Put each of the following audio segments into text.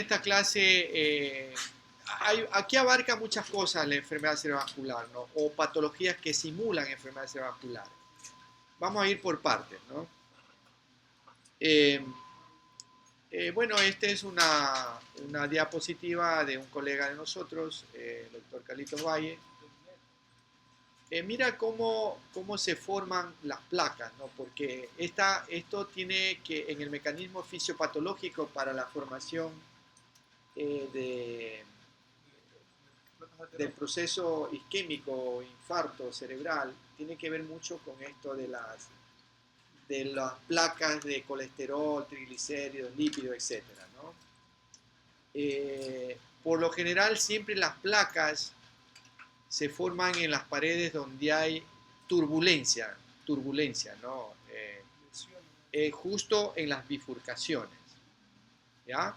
Esta clase, aquí abarca muchas cosas la enfermedad cerebrovascular, ¿no? O patologías que simulan enfermedad cerebrovascular. Vamos a ir por partes, ¿no? Eh, bueno, esta es una diapositiva de un colega de nosotros, el doctor Carlitos Valle. Mira cómo se forman las placas, ¿no? Porque esto tiene que, en el mecanismo fisiopatológico para la formación eh, del proceso isquémico o infarto cerebral, tiene que ver mucho con esto de las placas de colesterol, triglicéridos, lípidos, etcétera, ¿no? Por lo general, siempre las placas se forman en las paredes donde hay turbulencia, ¿no? Justo en las bifurcaciones, ¿ya?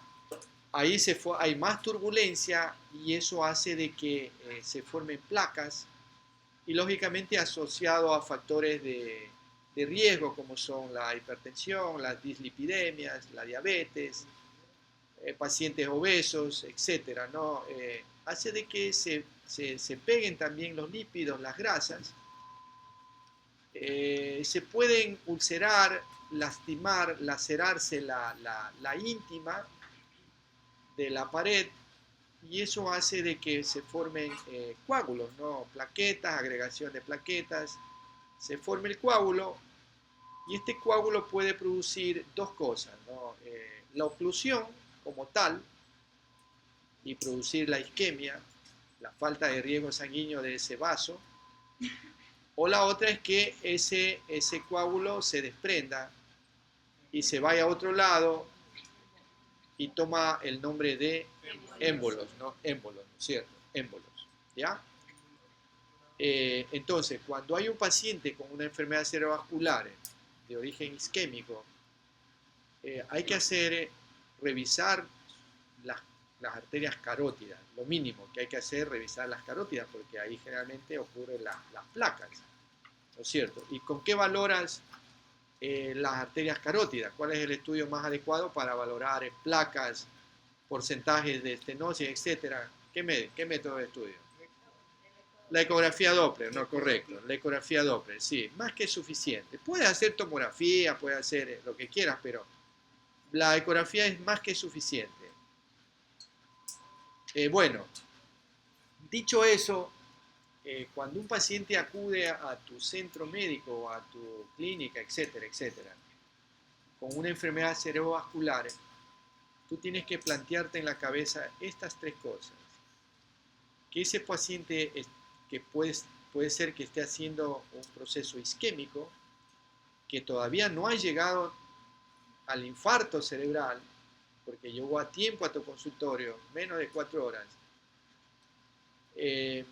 Ahí hay más turbulencia y eso hace de que se formen placas y lógicamente asociado a factores de riesgo como son la hipertensión, las dislipidemias, la diabetes, pacientes obesos, etcétera, ¿no? Hace de que se peguen también los lípidos, las grasas, se pueden ulcerar, lastimar, lacerarse la íntima de la pared y eso hace de que se formen coágulos, ¿no? Plaquetas, agregación de plaquetas, se forma el coágulo y este coágulo puede producir dos cosas, ¿no? La oclusión como tal y producir la isquemia, la falta de riego sanguíneo de ese vaso, o la otra es que ese coágulo se desprenda y se vaya a otro lado y toma el nombre de émbolos, ¿no? Émbolos, ¿no es cierto? Émbolos, ¿ya? Entonces, cuando hay un paciente con una enfermedad cerebrovascular de origen isquémico, hay que revisar las, las arterias carótidas. Lo mínimo que hay que hacer es revisar las carótidas, porque ahí generalmente ocurren las placas, ¿no es cierto? ¿Y con qué valoras las arterias carótidas? ¿Cuál es el estudio más adecuado para valorar placas, porcentajes de estenosis, etcétera? ¿Qué método de estudio? La ecografía Doppler, no, correcto. La ecografía Doppler, sí, más que suficiente. Puedes hacer tomografía, puedes hacer lo que quieras, pero la ecografía es más que suficiente. Bueno, dicho eso, cuando un paciente acude a tu centro médico, a tu clínica, etcétera, etcétera, con una enfermedad cerebrovascular, tú tienes que plantearte en la cabeza estas tres cosas. Que ese paciente que puede ser que esté haciendo un proceso isquémico, que todavía no ha llegado al infarto cerebral, porque llegó a tiempo a tu consultorio, menos de 4 horas. Eh,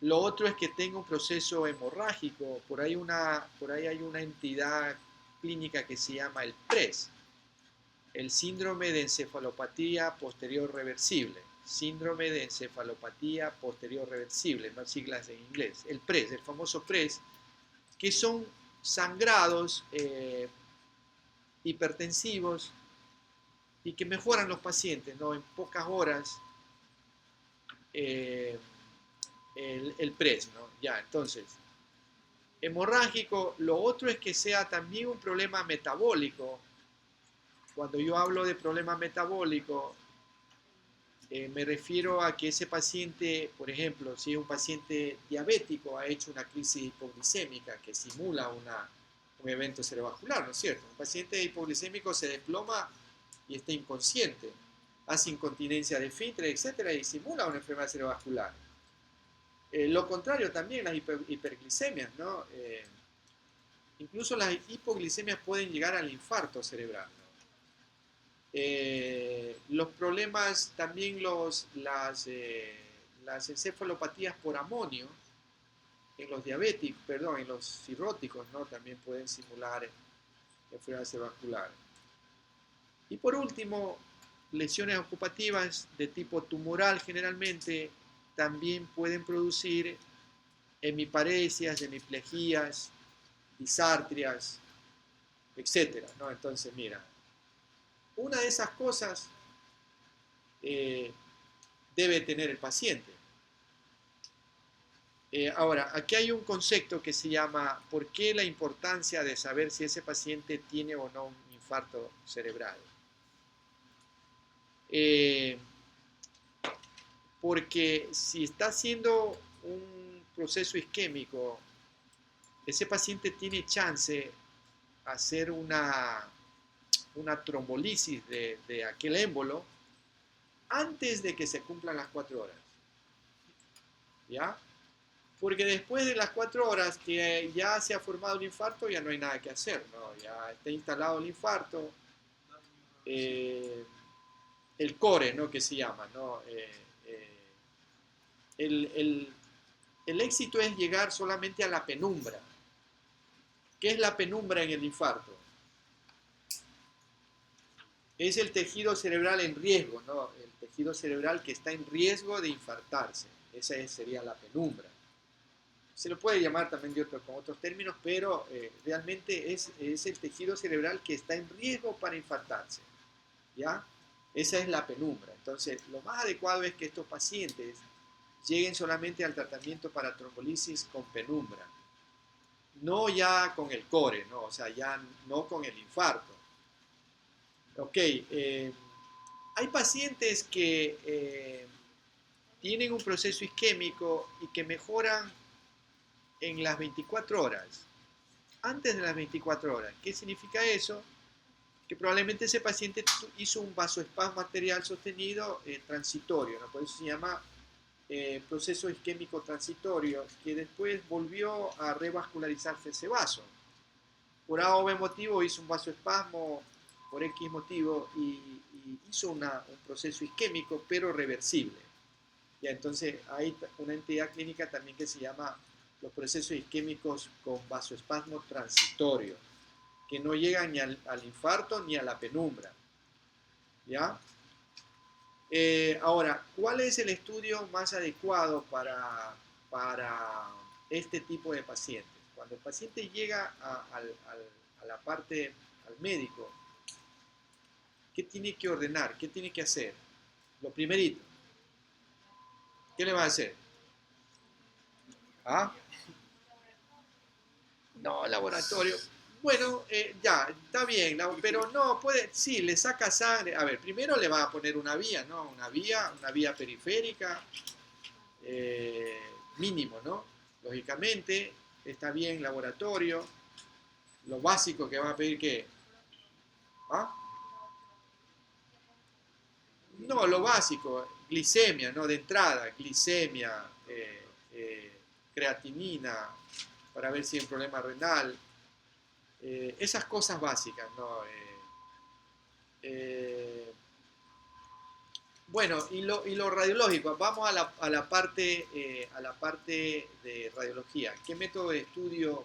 lo otro es que tenga un proceso hemorrágico, por ahí hay una entidad clínica que se llama el PRES, el síndrome de encefalopatía posterior reversible. Síndrome de encefalopatía posterior reversible, más siglas en inglés. El PRES, el famoso PRES, que son sangrados hipertensivos y que mejoran los pacientes, ¿no? En pocas horas eh, el PRES, ¿no? Ya, entonces, hemorrágico, lo otro es que sea también un problema metabólico. Cuando yo hablo de problema metabólico, me refiero a que ese paciente, por ejemplo, si es un paciente diabético, ha hecho una crisis hipoglicémica que simula un evento cerebrovascular, ¿no es cierto? Un paciente hipoglicémico se desploma y está inconsciente, hace incontinencia de esfínter, etcétera, y simula una enfermedad cerebrovascular. Lo contrario también, las hiperglicemias, ¿no? Incluso las hipoglicemias pueden llegar al infarto cerebral, ¿no? Los problemas, también las encefalopatías por amonio en los diabéticos, perdón, en los cirróticos, ¿no? También pueden simular enfermedad cerebrovascular. Y por último, lesiones ocupativas de tipo tumoral generalmente también pueden producir hemiparesias, hemiplejías, disartrias, etcétera, ¿no? Entonces, mira, una de esas cosas debe tener el paciente. Ahora, aquí hay un concepto que se llama ¿por qué la importancia de saber si ese paciente tiene o no un infarto cerebral? Porque si está haciendo un proceso isquémico, ese paciente tiene chance a hacer una trombolisis de aquel émbolo antes de que se cumplan las 4 horas. ¿Ya? Porque después de las 4 horas que ya se ha formado el infarto, ya no hay nada que hacer, ¿no? Ya está instalado el infarto, el core, ¿no? Que se llama, ¿no? El, el, el éxito es llegar solamente a la penumbra. ¿Qué es la penumbra en el infarto? Es el tejido cerebral en riesgo, ¿no? El tejido cerebral que está en riesgo de infartarse. Esa sería la penumbra. Se lo puede llamar también con otros términos, pero realmente es el tejido cerebral que está en riesgo para infartarse. ¿Ya? Esa es la penumbra. Entonces, lo más adecuado es que estos pacientes lleguen solamente al tratamiento para trombolisis con penumbra. No ya con el core, ¿no? O sea, ya no con el infarto. Ok, hay pacientes que tienen un proceso isquémico y que mejoran en las 24 horas, antes de las 24 horas. ¿Qué significa eso? Que probablemente ese paciente hizo un vasoespasmo arterial sostenido transitorio, ¿no? Por eso se llama proceso isquémico transitorio, que después volvió a revascularizarse ese vaso. Por A o B motivo hizo un vasoespasmo, por X motivo, y hizo un proceso isquémico, pero reversible. Ya, entonces hay una entidad clínica también que se llama los procesos isquémicos con vasoespasmo transitorio, que no llegan ni al infarto ni a la penumbra. ¿Ya? Ahora, ¿cuál es el estudio más adecuado para este tipo de pacientes? Cuando el paciente llega a la parte, al médico, ¿qué tiene que ordenar? ¿Qué tiene que hacer? Lo primerito, ¿qué le va a hacer? ¿Ah? No, laboratorio. Bueno, ya, está bien, pero no, puede, sí, le saca sangre. A ver, primero le va a poner una vía, ¿no? Una vía periférica, eh, mínimo, ¿no? Lógicamente, está bien, laboratorio. Lo básico que va a pedir que, ¿ah? No, lo básico, glicemia, ¿no? De entrada, glicemia, creatinina, para ver si hay un problema renal. Esas cosas básicas, ¿no? Eh, bueno, y lo radiológico, vamos a la parte de radiología. ¿Qué método de estudio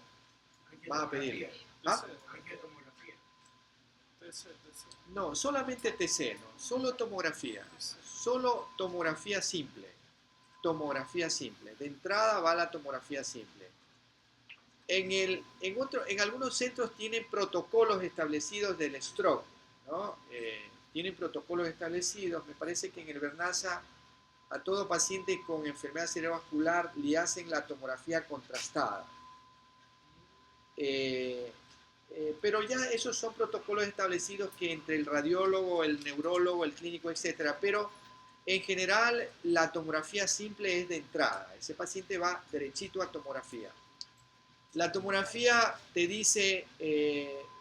vas a pedirle? ¿Ah? No, solamente TC, no, solo tomografía simple, de entrada va la tomografía simple. En algunos centros tienen protocolos establecidos del stroke, ¿no? Tienen protocolos establecidos. Me parece que en el Bernasa a todo paciente con enfermedad cerebrovascular le hacen la tomografía contrastada. Pero ya esos son protocolos establecidos que entre el radiólogo, el neurólogo, el clínico, etcétera. Pero en general la tomografía simple es de entrada. Ese paciente va derechito a tomografía. La tomografía te dice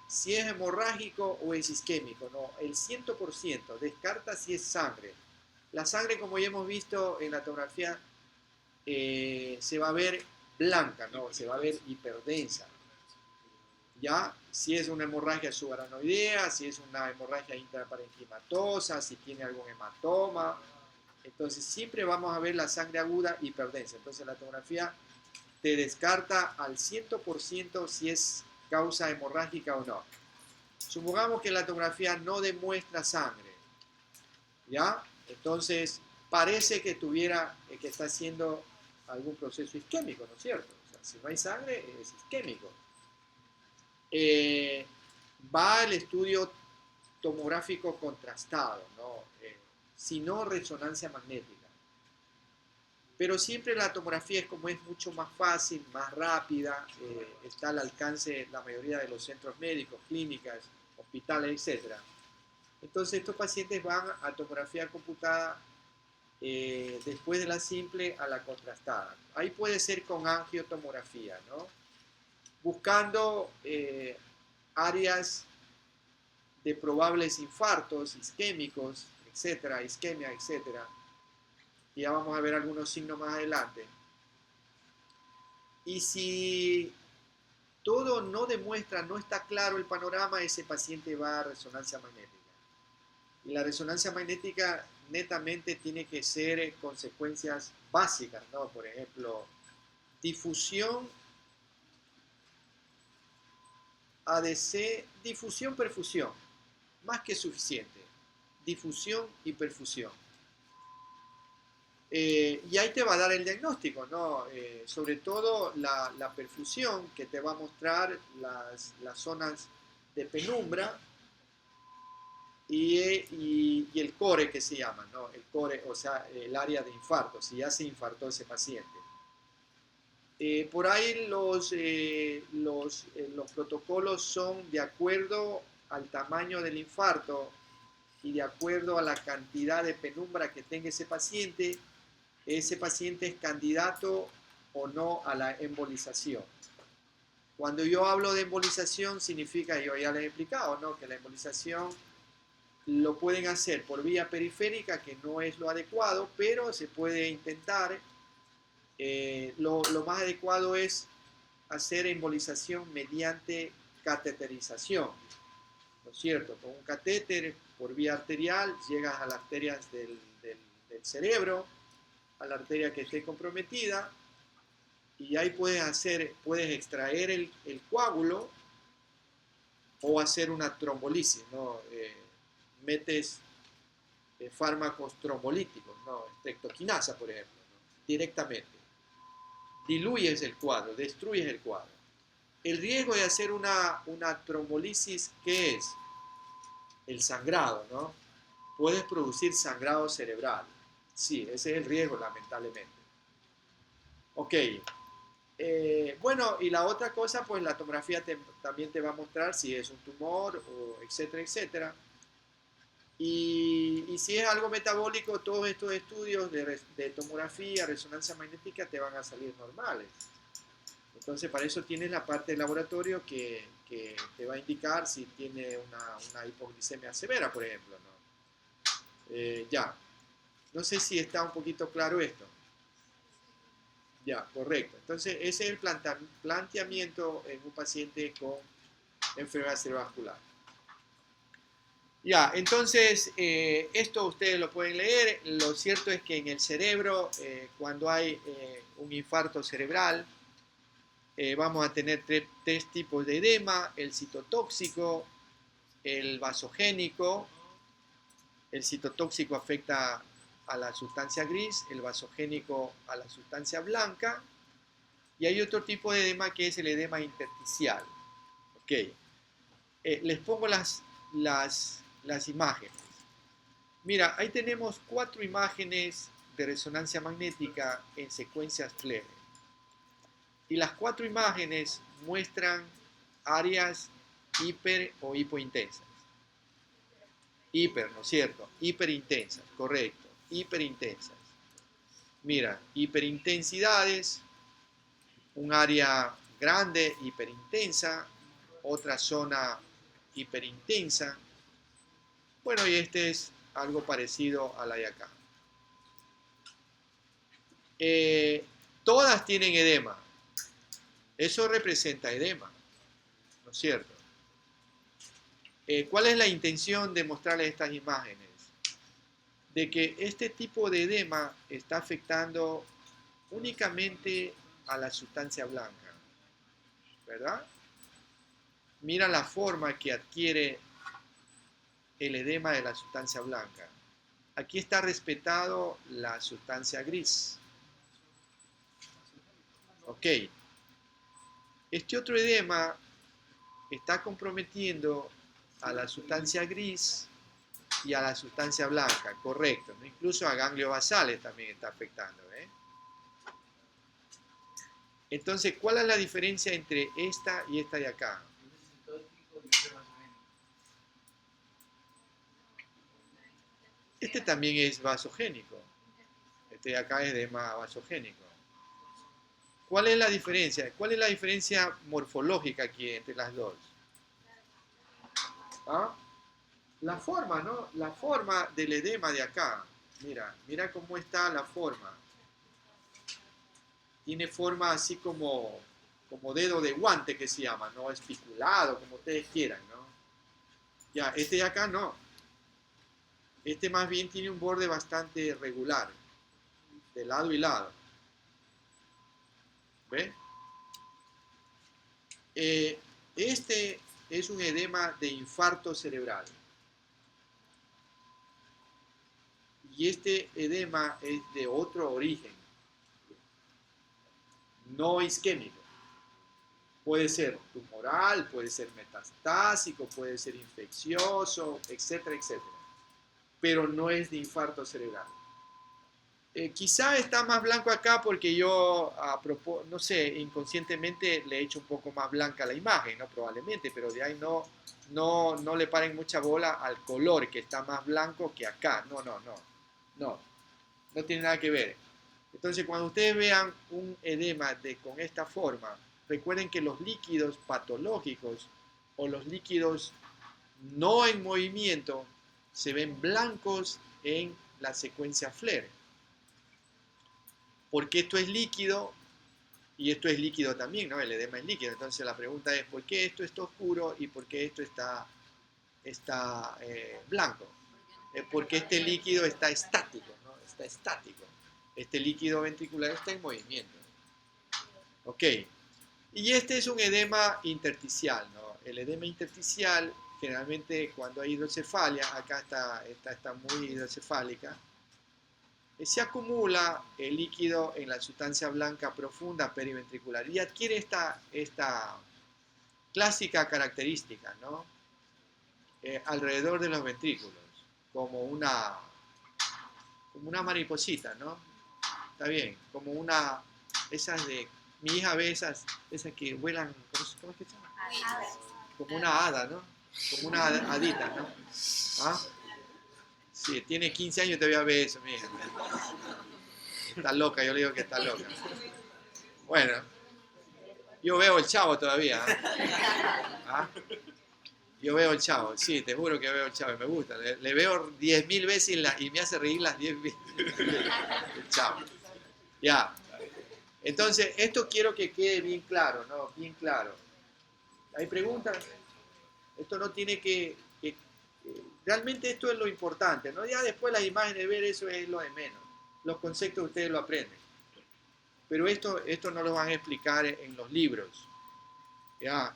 si es hemorrágico o es isquémico, ¿no? El 100% descarta si es sangre. La sangre, como ya hemos visto en la tomografía, se va a ver blanca, ¿no? Se va a ver hiperdensa. Ya, si es una hemorragia subaranoidea, si es una hemorragia intraparenquimatosa, si tiene algún hematoma. Entonces, siempre vamos a ver la sangre aguda hiperdensa. Entonces, la tomografía te descarta al 100% si es causa hemorrágica o no. Supongamos que la tomografía no demuestra sangre, ¿ya? Entonces, parece que que está haciendo algún proceso isquémico, ¿no es cierto? O sea, si no hay sangre, es isquémico. Va el estudio tomográfico contrastado, ¿no? sino resonancia magnética. Pero siempre la tomografía, como es mucho más fácil, más rápida, está al alcance de la mayoría de los centros médicos, clínicas, hospitales, etc. Entonces estos pacientes van a tomografía computada después de la simple a la contrastada. Ahí puede ser con angiotomografía, ¿no? Buscando áreas de probables infartos isquémicos, etcétera, isquemia, etcétera. Y ya vamos a ver algunos signos más adelante. Y si todo no demuestra, no está claro el panorama, ese paciente va a resonancia magnética. Y la resonancia magnética netamente tiene que ser consecuencias básicas, ¿no? Por ejemplo, difusión, ADC, difusión, perfusión, más que suficiente. Difusión y perfusión. Y ahí te va a dar el diagnóstico, ¿no? Sobre todo la perfusión, que te va a mostrar las zonas de penumbra y el core, que se llama, ¿no? El core, o sea, el área de infarto, si ya se infartó ese paciente. Por ahí los protocolos son de acuerdo al tamaño del infarto y de acuerdo a la cantidad de penumbra que tenga ese paciente es candidato o no a la embolización. Cuando yo hablo de embolización significa, yo ya les he explicado, ¿no? Que la embolización lo pueden hacer por vía periférica, que no es lo adecuado, pero se puede intentar. Lo más adecuado es hacer embolización mediante cateterización, ¿no es cierto? Con un catéter por vía arterial llegas a las arterias del cerebro, a la arteria que esté comprometida, y ahí puedes extraer el coágulo o hacer una trombolisis, ¿no? Metes fármacos trombolíticos, ¿no? Streptokinasa, por ejemplo, ¿no? Directamente. Diluyes el cuadro, destruyes el cuadro. El riesgo de hacer una trombolisis, ¿qué es? El sangrado, ¿no? Puedes producir sangrado cerebral. Sí, ese es el riesgo, lamentablemente. Ok. Bueno, y la otra cosa, pues la tomografía también te va a mostrar si es un tumor, o etcétera, etcétera. Y si es algo metabólico, todos estos estudios de tomografía, resonancia magnética, te van a salir normales. Entonces, para eso tienes la parte del laboratorio que te va a indicar si tiene una hipoglicemia severa, por ejemplo, ¿no? Ya. No sé si está un poquito claro esto. Ya, correcto. Entonces, ese es el planteamiento en un paciente con enfermedad cerebrovascular. Ya, entonces, esto ustedes lo pueden leer. Lo cierto es que en el cerebro, cuando hay un infarto cerebral, vamos a tener tres tipos de edema: el citotóxico, el vasogénico. El citotóxico afecta a la sustancia gris, el vasogénico a la sustancia blanca, y hay otro tipo de edema que es el edema intersticial. Ok, les pongo las imágenes. Mira, ahí tenemos 4 imágenes de resonancia magnética en secuencias FLAIR. Y las 4 imágenes muestran áreas hiper o hipointensas. Hiper, ¿no es cierto? Hiperintensas, correcto. Hiperintensas. Mira, hiperintensidades, un área grande, hiperintensa, otra zona hiperintensa. Bueno, y este es algo parecido a la de acá. Todas tienen edema. Eso representa edema, ¿no es cierto? ¿Cuál es la intención de mostrarles estas imágenes? De que este tipo de edema está afectando únicamente a la sustancia blanca, ¿verdad? Mira la forma que adquiere el edema de la sustancia blanca. Aquí está respetado la sustancia gris. Ok. Este otro edema está comprometiendo a la sustancia gris y a la sustancia blanca, correcto, ¿no? Incluso a ganglios basales también está afectando, ¿eh? Entonces, ¿cuál es la diferencia entre esta y esta de acá? Este también es vasogénico. Este de acá es edema vasogénico. ¿Cuál es la diferencia? ¿Cuál es la diferencia morfológica aquí entre las dos? ¿Ah? La forma, ¿no? La forma del edema de acá. Mira, mira cómo está la forma. Tiene forma así como dedo de guante que se llama, ¿no? Espiculado, como ustedes quieran, ¿no? Ya, este de acá no. Este más bien tiene un borde bastante regular, de lado y lado. ¿Ve? Este es un edema de infarto cerebral. Y este edema es de otro origen, no isquémico. Puede ser tumoral, puede ser metastásico, puede ser infeccioso, etcétera, etcétera. Pero no es de infarto cerebral. Quizá está más blanco acá porque yo, no sé, inconscientemente le he hecho un poco más blanca la imagen, ¿no? Probablemente, pero de ahí no le paren mucha bola al color, que está más blanco que acá. No tiene nada que ver. Entonces, cuando ustedes vean un edema con esta forma, recuerden que los líquidos patológicos o los líquidos no en movimiento se ven blancos en la secuencia FLAIR. Porque esto es líquido y esto es líquido también, ¿no? El edema es líquido. Entonces la pregunta es, ¿por qué esto está oscuro y por qué esto está blanco? Porque este líquido está estático, ¿no? Está estático. Este líquido ventricular está en movimiento. Ok. Y este es un edema intersticial, ¿no? El edema intersticial, generalmente cuando hay hidrocefalia, acá está muy hidrocefálica, se acumula el líquido en la sustancia blanca profunda periventricular y adquiere esta clásica característica, ¿no? Alrededor de los ventrículos, como una mariposita, ¿no? Está bien, esas de, mi hija ve esas que vuelan, ¿cómo es que se llama? Como una hada, ¿no? Como una hadita, ¿no? ¿Ah? Sí, tiene 15 años y todavía ve eso, mi hija. Está loca, yo le digo que está loca. Bueno, yo veo el Chavo todavía. ¿Ah? Yo veo el Chavo, sí, te juro que veo el Chavo, me gusta. Le veo 10.000 veces y me hace reír las 10 veces. El Chavo. Ya. Entonces, esto quiero que quede bien claro, ¿no? Bien claro. ¿Hay preguntas? Esto no tiene realmente esto es lo importante, ¿no? Ya después las imágenes, ver eso es lo de menos. Los conceptos ustedes lo aprenden. Pero esto no lo van a explicar en los libros. ¿Ya?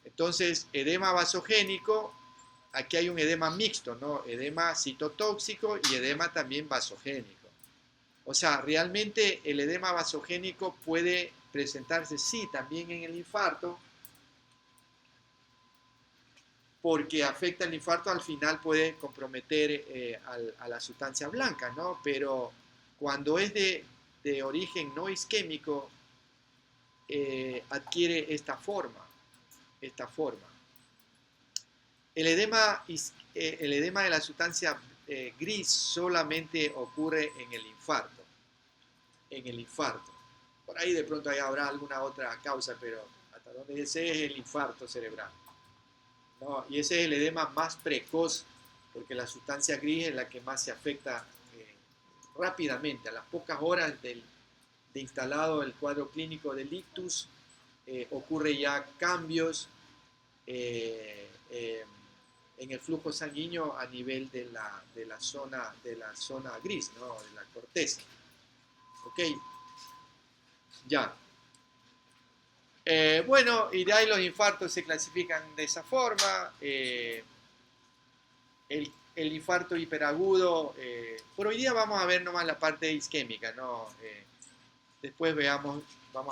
Entonces, edema vasogénico, aquí hay un edema mixto, ¿no? Edema citotóxico y edema también vasogénico. O sea, realmente el edema vasogénico puede presentarse, sí, también en el infarto, porque afecta el infarto, al final puede comprometer a la sustancia blanca, ¿no? Pero cuando es de origen no isquémico, adquiere esta forma. El edema de la sustancia gris solamente ocurre en el infarto. Por ahí de pronto habrá alguna otra causa, pero hasta donde ese es el infarto cerebral, ¿no? Y ese es el edema más precoz, porque la sustancia gris es la que más se afecta rápidamente. A las pocas horas de instalado el cuadro clínico del ictus, ocurre ya cambios en el flujo sanguíneo a nivel de la zona gris, ¿no? De la corteza. ¿Ok? Ya. Bueno, y de ahí los infartos se clasifican de esa forma. El infarto hiperagudo, por hoy día vamos a ver nomás la parte isquémica, ¿no? Después vamos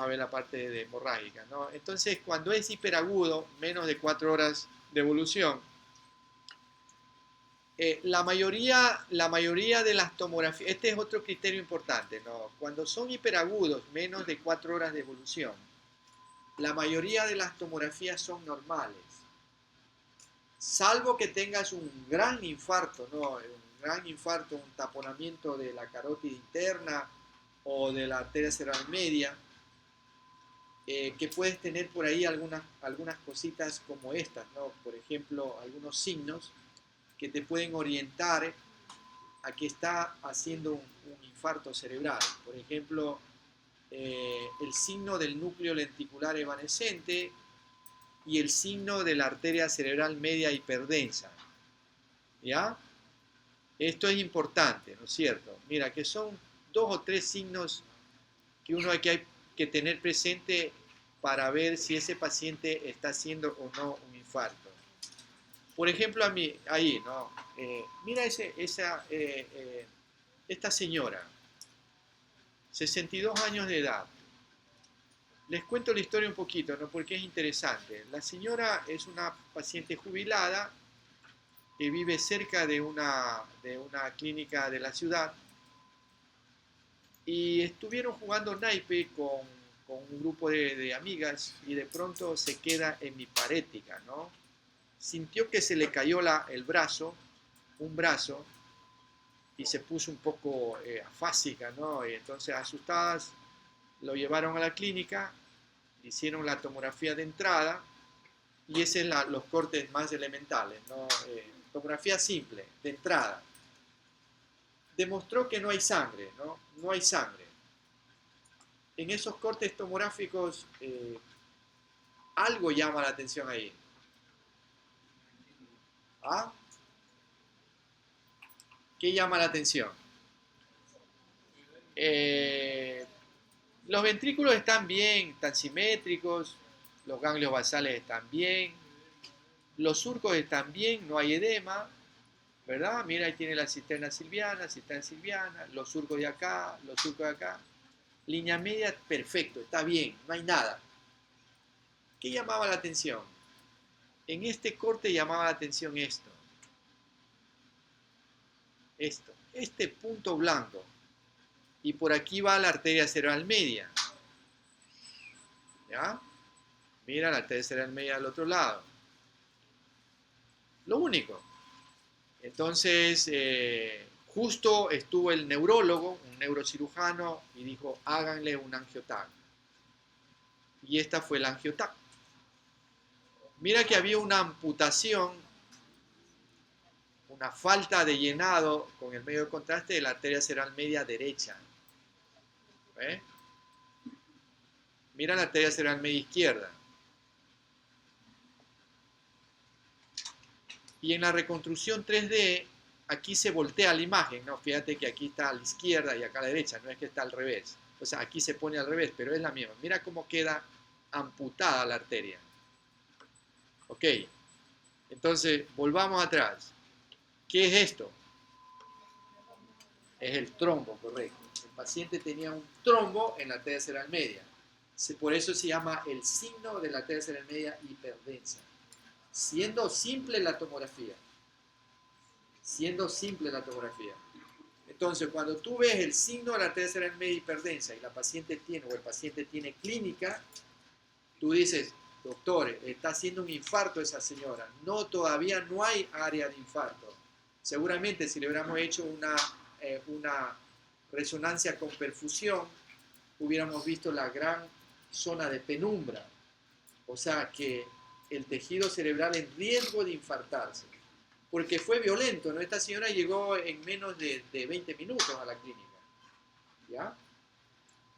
a ver la parte de hemorrágica, ¿no? Entonces, cuando es hiperagudo, menos de 4 horas de evolución, la mayoría de las tomografías, este es otro criterio importante, ¿no? Cuando son hiperagudos, menos de 4 horas de evolución, la mayoría de las tomografías son normales, salvo que tengas un gran infarto, ¿no? Un gran infarto, un taponamiento de la carótida interna o de la arteria cerebral media, que puedes tener por ahí algunas cositas como estas, ¿no? Por ejemplo, algunos signos que te pueden orientar a que está haciendo un infarto cerebral. Por ejemplo, el signo del núcleo lenticular evanescente y el signo de la arteria cerebral media hiperdensa. ¿Ya? Esto es importante, ¿no es cierto? Mira, que son 2 o 3 signos que uno hay que tener presente para ver si ese paciente está haciendo o no un infarto. Por ejemplo, a mí, ahí, ¿no? Mira esta señora, 62 años de edad. Les cuento la historia un poquito, ¿no? Porque es interesante. La señora es una paciente jubilada que vive cerca de una clínica de la ciudad y estuvieron jugando naipe con un grupo de amigas y de pronto se queda hemiparética, ¿no? Sintió que se le cayó un brazo, y se puso un poco afásica, ¿no? Y entonces, asustadas, lo llevaron a la clínica, hicieron la tomografía de entrada, y ese es los cortes más elementales, ¿no? Tomografía simple, de entrada. Demostró que no hay sangre, ¿no? No hay sangre. En esos cortes tomográficos, algo llama la atención ahí. ¿Ah? ¿Qué llama la atención? Eh, los ventrículos están bien, están simétricos, los ganglios basales están bien, los surcos están bien, no hay edema, ¿verdad? Mira, ahí tiene la cisterna silviana, los surcos de acá, los surcos de acá. Línea media, perfecto, está bien, no hay nada. ¿Qué llamaba la atención? En este corte llamaba la atención este punto blanco. Y por aquí va la arteria cerebral media. ¿Ya? Mira la arteria cerebral media al otro lado. Lo único. Entonces, justo estuvo el neurólogo, un neurocirujano, y dijo, háganle un angioTAC. Y esta fue la angioTAC. Mira que había una amputación, una falta de llenado con el medio de contraste de la arteria cerebral media derecha. ¿Eh? Mira la arteria cerebral media izquierda. Y en la reconstrucción 3D, aquí se voltea la imagen, ¿no? Fíjate que aquí está a la izquierda y acá a la derecha, no es que está al revés. O sea, aquí se pone al revés, pero es la misma. Mira cómo queda amputada la arteria. Ok, entonces volvamos atrás. ¿Qué es esto? Es el trombo, correcto. El paciente tenía un trombo en la arteria cerebral media. Por eso se llama el signo de la arteria cerebral media hiperdensa. Siendo simple la tomografía. Entonces, cuando tú ves el signo de la arteria cerebral media hiperdensa y el paciente tiene clínica, tú dices, doctor, está haciendo un infarto esa señora. No, todavía no hay área de infarto. Seguramente si le hubiéramos hecho una resonancia con perfusión, hubiéramos visto la gran zona de penumbra. O sea que el tejido cerebral en riesgo de infartarse. Porque fue violento, ¿no? Esta señora llegó en menos de 20 minutos a la clínica. ¿Ya?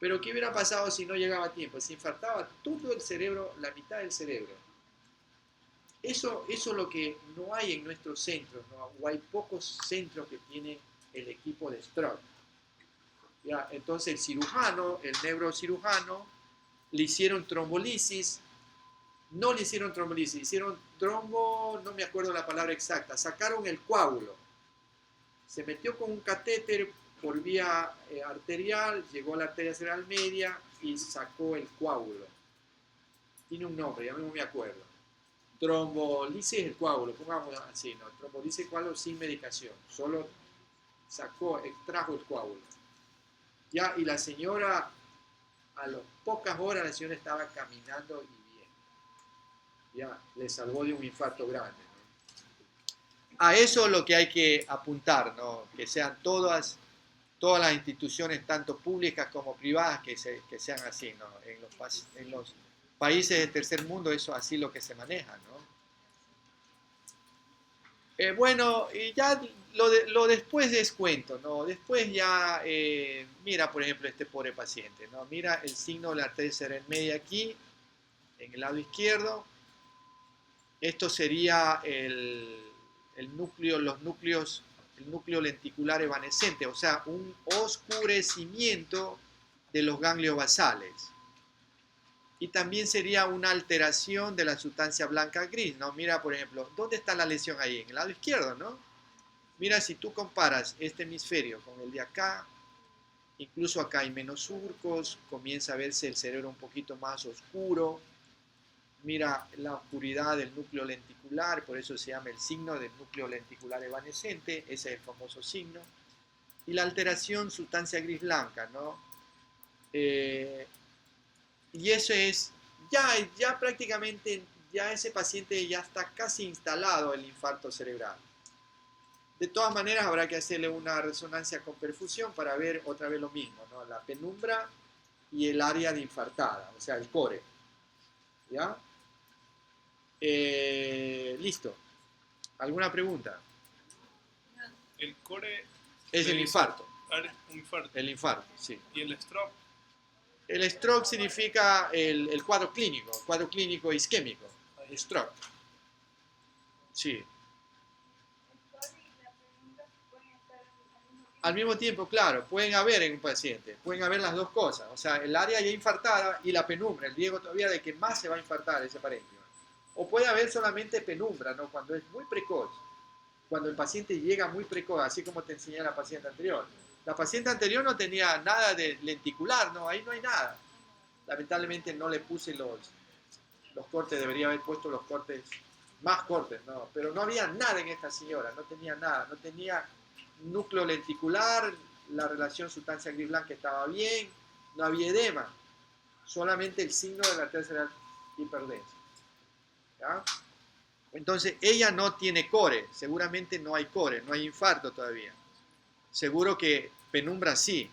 Pero ¿qué hubiera pasado si no llegaba a tiempo? Se infartaba todo el cerebro, la mitad del cerebro. Eso es lo que no hay en nuestros centros, ¿no? O hay pocos centros que tienen el equipo de stroke. ¿Ya? Entonces el cirujano, el neurocirujano, le hicieron trombolisis. No le hicieron trombolisis, hicieron trombo, no me acuerdo la palabra exacta, sacaron el coágulo. Se metió con un catéter por vía arterial, llegó a la arteria cerebral media y sacó el coágulo. Tiene un nombre, ya no me acuerdo. Trombolisis el coágulo, pongamos así, ¿no? Trombolisis el coágulo sin medicación, solo extrajo el coágulo. Ya, y la señora, a las pocas horas, la señora estaba caminando y bien. Ya, le salvó de un infarto grande, ¿no? A eso es lo que hay que apuntar, ¿no? Que sean todas las instituciones, tanto públicas como privadas, que sean así, ¿no? En los países del tercer mundo eso así lo que se maneja, ¿no? Bueno, y ya lo después es cuento, ¿no? Después ya, mira, por ejemplo, este pobre paciente, ¿no? Mira el signo de la arteria cerebral media aquí, en el lado izquierdo. Esto sería el núcleo, el núcleo lenticular evanescente, o sea, un oscurecimiento de los ganglios basales. Y también sería una alteración de la sustancia blanca gris, ¿no? Mira, por ejemplo, ¿dónde está la lesión ahí? En el lado izquierdo, ¿no? Mira, si tú comparas este hemisferio con el de acá, incluso acá hay menos surcos, comienza a verse el cerebro un poquito más oscuro. Mira la oscuridad del núcleo lenticular, por eso se llama el signo del núcleo lenticular evanescente, ese es el famoso signo. Y la alteración sustancia gris blanca, ¿no? Eh, y eso es, ya prácticamente, ya ese paciente ya está casi instalado el infarto cerebral. De todas maneras, habrá que hacerle una resonancia con perfusión para ver otra vez lo mismo, ¿no? La penumbra y el área de infartada, o sea, el core. ¿Ya? Listo. ¿Alguna pregunta? El core Es le el dice infarto. un infarto. El infarto, sí. Y el stroke. El stroke significa el cuadro clínico isquémico. El stroke. Sí. Al mismo tiempo, claro, pueden haber en un paciente, pueden haber las dos cosas, o sea, el área ya infartada y la penumbra, el riesgo todavía de que más se va a infartar ese parénquima. O puede haber solamente penumbra, ¿no? Cuando es muy precoz, cuando el paciente llega muy precoz, así como te enseñé la paciente anterior. La paciente anterior no tenía nada de lenticular, no, ahí no hay nada. Lamentablemente no le puse los cortes, debería haber puesto los cortes, más cortes, no, pero no había nada en esta señora, no tenía nada, no tenía núcleo lenticular, la relación sustancia gris blanca estaba bien, no había edema, solamente el signo de la tercera hiperdensa. ¿Ya? Entonces ella no tiene core, seguramente no hay core, no hay infarto todavía. Seguro que penumbra sí.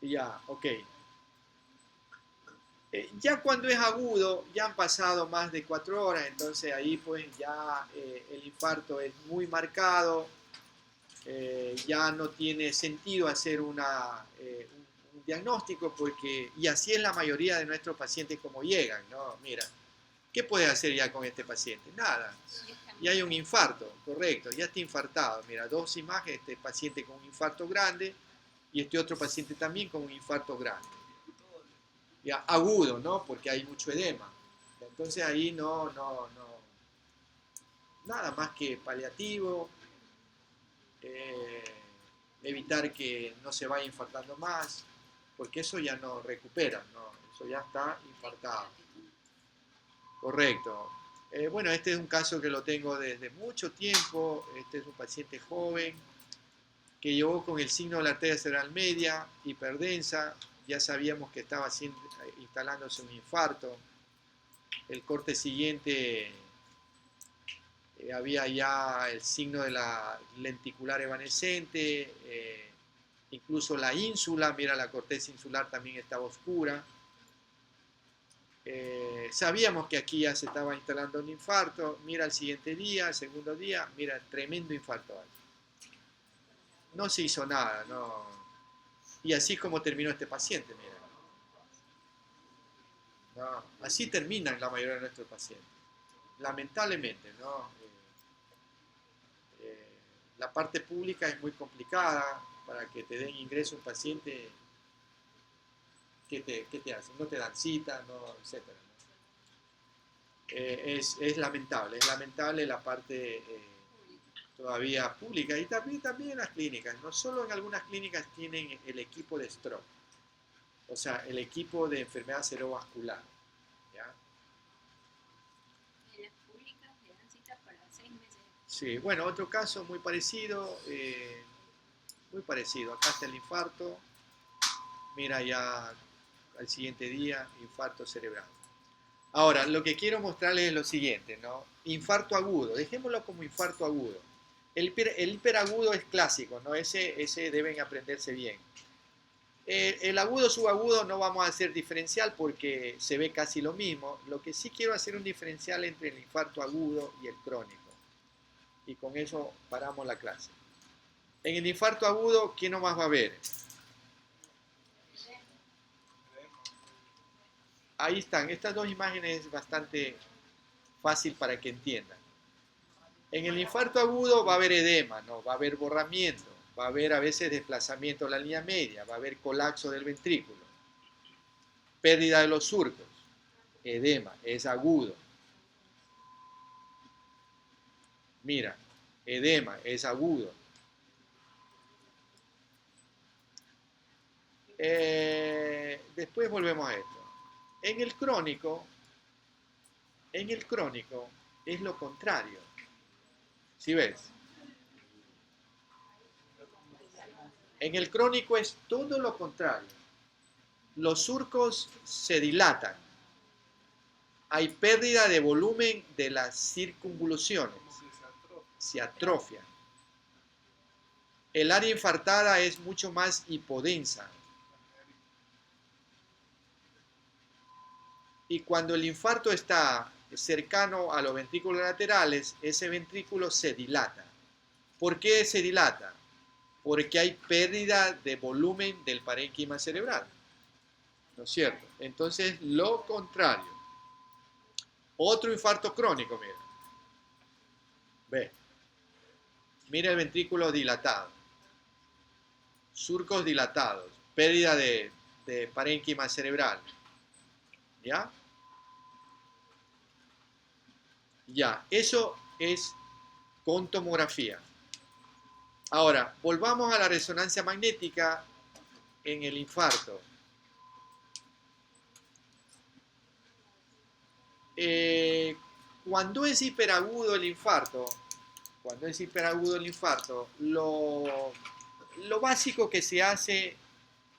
Ya, ok. Ya cuando es agudo, ya han pasado más de 4 horas, entonces ahí pues ya el infarto es muy marcado, ya no tiene sentido hacer un diagnóstico porque, y así es la mayoría de nuestros pacientes como llegan, ¿no? Mira, ¿qué puede hacer ya con este paciente? Nada. Y hay un infarto, correcto, ya está infartado. Mira, dos imágenes, este paciente con un infarto grande y este otro paciente también con un infarto grande. Ya, agudo, ¿no? Porque hay mucho edema. Entonces ahí nada más que paliativo, eh, evitar que no se vaya infartando más, porque eso ya no recupera, ¿no? Eso ya está infartado. Correcto. Bueno, este es un caso que lo tengo desde mucho tiempo. Este es un paciente joven que llegó con el signo de la arteria cerebral media, hiperdensa. Ya sabíamos que estaba instalándose un infarto. El corte siguiente había ya el signo de la lenticular evanescente, incluso la ínsula, mira, la corteza insular también estaba oscura. Sabíamos que aquí ya se estaba instalando un infarto. Mira el siguiente día, el segundo día, mira, tremendo infarto. No se hizo nada, no. Y así es como terminó este paciente, mira. No, así terminan la mayoría de nuestros pacientes. Lamentablemente, ¿no? La parte pública es muy complicada para que te den ingreso un paciente. ¿Qué te hacen? No te dan cita, no, etcétera, ¿no? Es lamentable la parte todavía pública y también en las clínicas. No solo en algunas clínicas tienen el equipo de stroke, o sea, el equipo de enfermedad cerebrovascular. ¿Ya? Sí, bueno, otro caso muy parecido, muy parecido. Acá está el infarto. Mira ya al siguiente día, infarto cerebral. Ahora, lo que quiero mostrarles es lo siguiente, ¿no? Infarto agudo, dejémoslo como infarto agudo. El hiperagudo es clásico, ¿no? Ese deben aprenderse bien. El agudo subagudo no vamos a hacer diferencial porque se ve casi lo mismo. Lo que sí quiero hacer un diferencial entre el infarto agudo y el crónico. Y con eso paramos la clase. En el infarto agudo, ¿qué nomás va a ver? Ahí están, estas dos imágenes es bastante fácil para que entiendan. En el infarto agudo va a haber edema, ¿no? Va a haber borramiento, va a haber a veces desplazamiento de la línea media, va a haber colapso del ventrículo, pérdida de los surcos, edema, es agudo. Mira, edema, es agudo. Después volvemos a esto. En el crónico, es lo contrario. ¿Sí ves? En el crónico es todo lo contrario. Los surcos se dilatan. Hay pérdida de volumen de las circunvoluciones. Se atrofian. El área infartada es mucho más hipodensa. Y cuando el infarto está cercano a los ventrículos laterales, ese ventrículo se dilata. ¿Por qué se dilata? Porque hay pérdida de volumen del parénquima cerebral. ¿No es cierto? Entonces, lo contrario. Otro infarto crónico, mira. Ve. Mira el ventrículo dilatado. Surcos dilatados. Pérdida de parénquima cerebral. ¿Ya? Ya. Eso es con tomografía. Ahora, volvamos a la resonancia magnética en el infarto. Cuando es hiperagudo el infarto, lo básico que se hace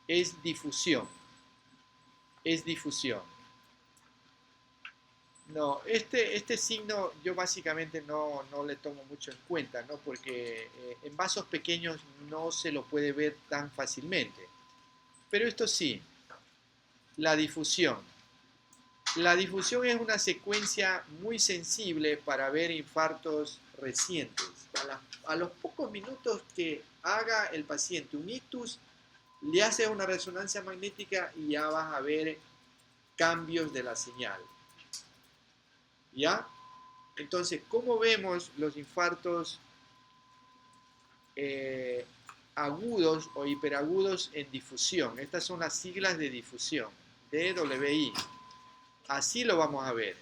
es difusión. No, este signo yo básicamente no le tomo mucho en cuenta, ¿no? Porque en vasos pequeños no se lo puede ver tan fácilmente. Pero esto sí, la difusión. La difusión es una secuencia muy sensible para ver infartos recientes. A los pocos minutos que haga el paciente un ictus, le hace una resonancia magnética y ya vas a ver cambios de la señal. ¿Ya? Entonces, ¿cómo vemos los infartos agudos o hiperagudos en difusión? Estas son las siglas de difusión, DWI. Así lo vamos a ver,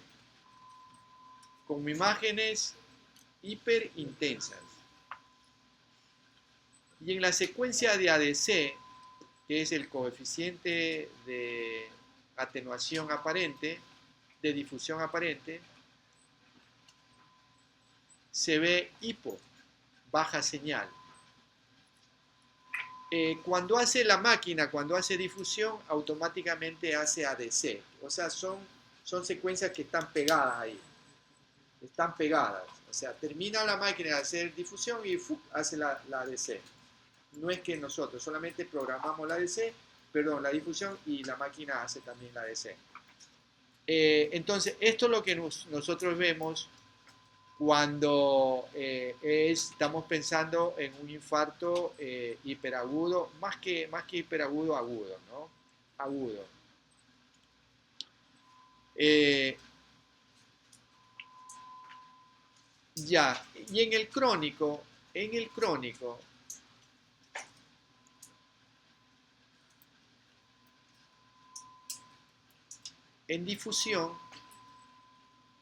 con imágenes hiperintensas. Y en la secuencia de ADC, que es el coeficiente de atenuación aparente, de difusión aparente, se ve hipo, baja señal. Cuando hace la máquina, cuando hace difusión, automáticamente hace ADC. O sea, son secuencias que están pegadas ahí. Están pegadas. O sea, termina la máquina de hacer difusión y hace la ADC. No es que nosotros solamente programamos la ADC, perdón, la difusión y la máquina hace también la ADC. Entonces, esto es lo que nosotros vemos cuando estamos pensando en un infarto hiperagudo, más que hiperagudo, agudo, ¿no? Agudo. Ya, y en el crónico, en difusión,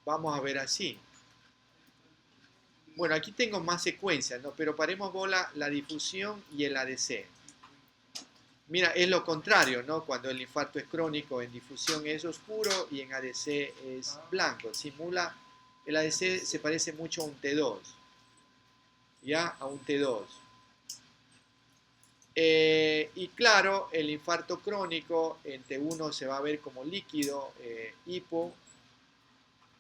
vamos a ver así. Bueno, aquí tengo más secuencias, ¿no? Pero paremos bola la difusión y el ADC. Mira, es lo contrario, ¿no? Cuando el infarto es crónico, en difusión es oscuro y en ADC es blanco. Simula, el ADC se parece mucho a un T2. ya a un T2. Y claro, el infarto crónico en T1 se va a ver como líquido, hipo,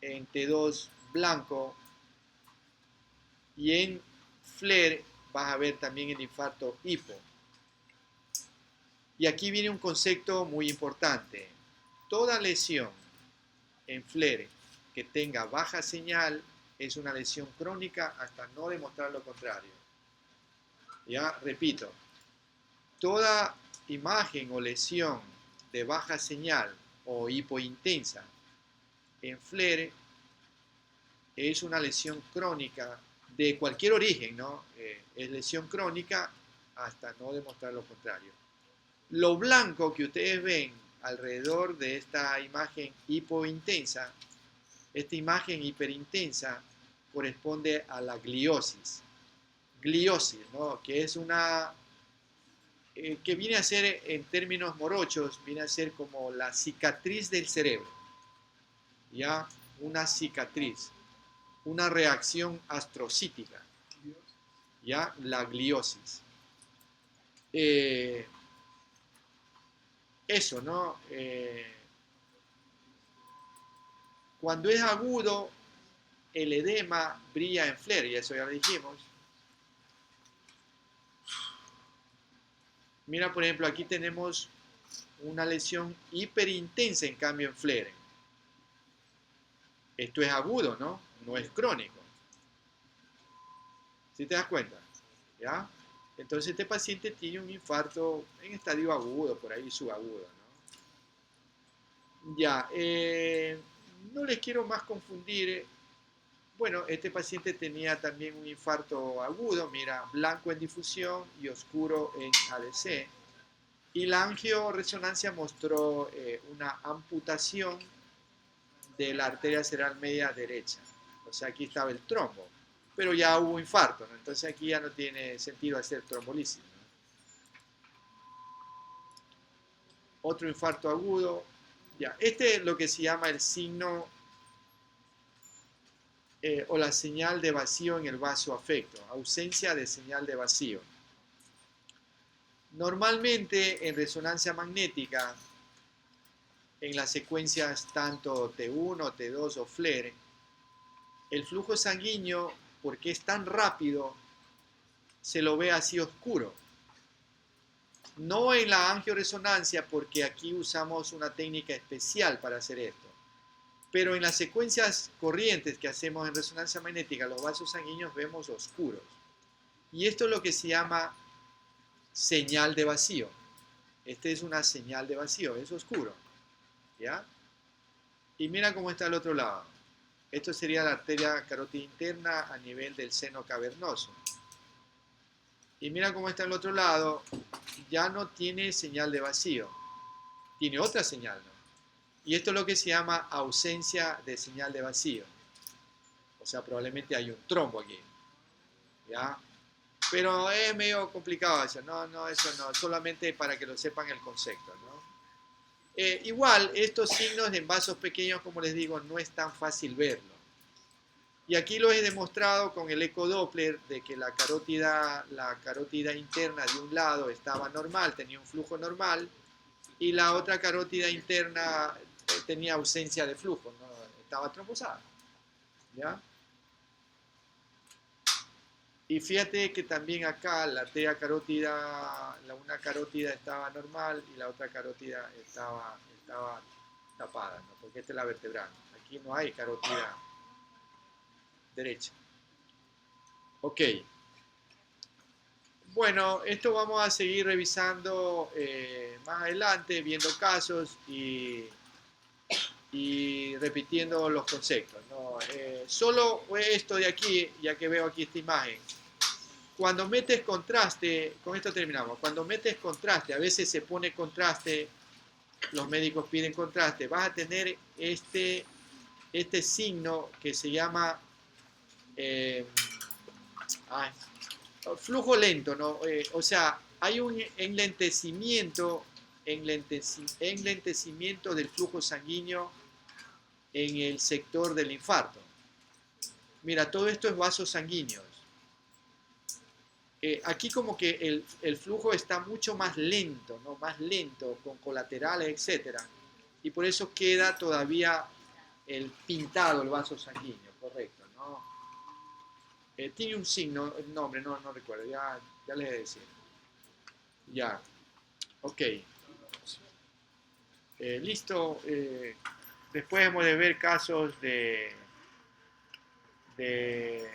en T2 blanco, y en FLAIR vas a ver también el infarto hipo. Y aquí viene un concepto muy importante. Toda lesión en FLAIR que tenga baja señal es una lesión crónica hasta no demostrar lo contrario. Ya, repito, toda imagen o lesión de baja señal o hipointensa en FLAIR es una lesión crónica de cualquier origen, ¿no? Es lesión crónica hasta no demostrar lo contrario. Lo blanco que ustedes ven alrededor de esta imagen hipointensa, esta imagen hiperintensa corresponde a la gliosis. Gliosis, ¿no? Que es una que viene a ser, en términos morochos, viene a ser como la cicatriz del cerebro, ¿ya? Una cicatriz, una reacción astrocítica, ¿ya? La gliosis. Eso, ¿no? Cuando es agudo, el edema brilla en FLAIR, y eso ya lo dijimos. Mira, por ejemplo, aquí tenemos una lesión hiperintensa en cambio en FLAIR. Esto es agudo, ¿no? No es crónico. ¿Sí te das cuenta? ¿Ya? Entonces este paciente tiene un infarto en estadio agudo, por ahí subagudo, ¿no? Ya, no les quiero más confundir. Bueno, este paciente tenía también un infarto agudo, mira, blanco en difusión y oscuro en ADC. Y la angioresonancia mostró una amputación de la arteria cerebral media derecha. O sea, aquí estaba el trombo, pero ya hubo infarto, ¿no? Entonces aquí ya no tiene sentido hacer trombolisis, ¿no? Otro infarto agudo. Ya, este es lo que se llama el signo o la señal de vacío en el vaso afecto, ausencia de señal de vacío. Normalmente en resonancia magnética, en las secuencias tanto T1, T2 o FLAIR, el flujo sanguíneo, porque es tan rápido, se lo ve así oscuro. No en la angioresonancia, porque aquí usamos una técnica especial para hacer esto. Pero en las secuencias corrientes que hacemos en resonancia magnética, los vasos sanguíneos vemos oscuros. Y esto es lo que se llama señal de vacío. Este es una señal de vacío, es oscuro. ¿Ya? Y mira cómo está al otro lado. Esto sería la arteria carótida interna a nivel del seno cavernoso. Y mira cómo está al otro lado. Ya no tiene señal de vacío. Tiene otra señal, ¿no? Y esto es lo que se llama ausencia de señal de vacío. O sea, probablemente hay un trombo aquí. ¿Ya? Pero es medio complicado eso. No, eso no. Solamente para que lo sepan el concepto, ¿no? Igual, estos signos en vasos pequeños, como les digo, no es tan fácil verlo. Y aquí lo he demostrado con el ecodoppler de que la carótida interna de un lado estaba normal, tenía un flujo normal, y la otra carótida interna tenía ausencia de flujo, ¿no? Estaba trombosada. ¿Ya? Y fíjate que también acá la arteria carótida, una carótida estaba normal y la otra carótida estaba tapada, ¿no? Porque esta es la vertebral. Aquí no hay carótida derecha. Ok. Bueno, esto vamos a seguir revisando más adelante, viendo casos y repitiendo los conceptos, ¿no? Solo esto de aquí, ya que veo aquí esta imagen. Cuando metes contraste, con esto terminamos, cuando metes contraste, a veces se pone contraste, los médicos piden contraste, vas a tener este signo que se llama flujo lento, ¿no? O sea, hay un enlentecimiento del flujo sanguíneo en el sector del infarto. Mira, todo esto es vasos sanguíneos. aquí como que el flujo está mucho más lento, ¿no? Más lento, con colaterales, etcétera. Y por eso queda todavía el pintado, el vaso sanguíneo, correcto, ¿no? Tiene un signo, el nombre, no recuerdo, ya les he de decir. Ya, ok. Listo. Después hemos de ver casos de, de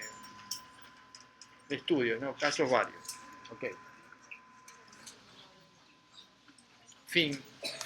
estudios, ¿no? Casos varios. Ok. Fin.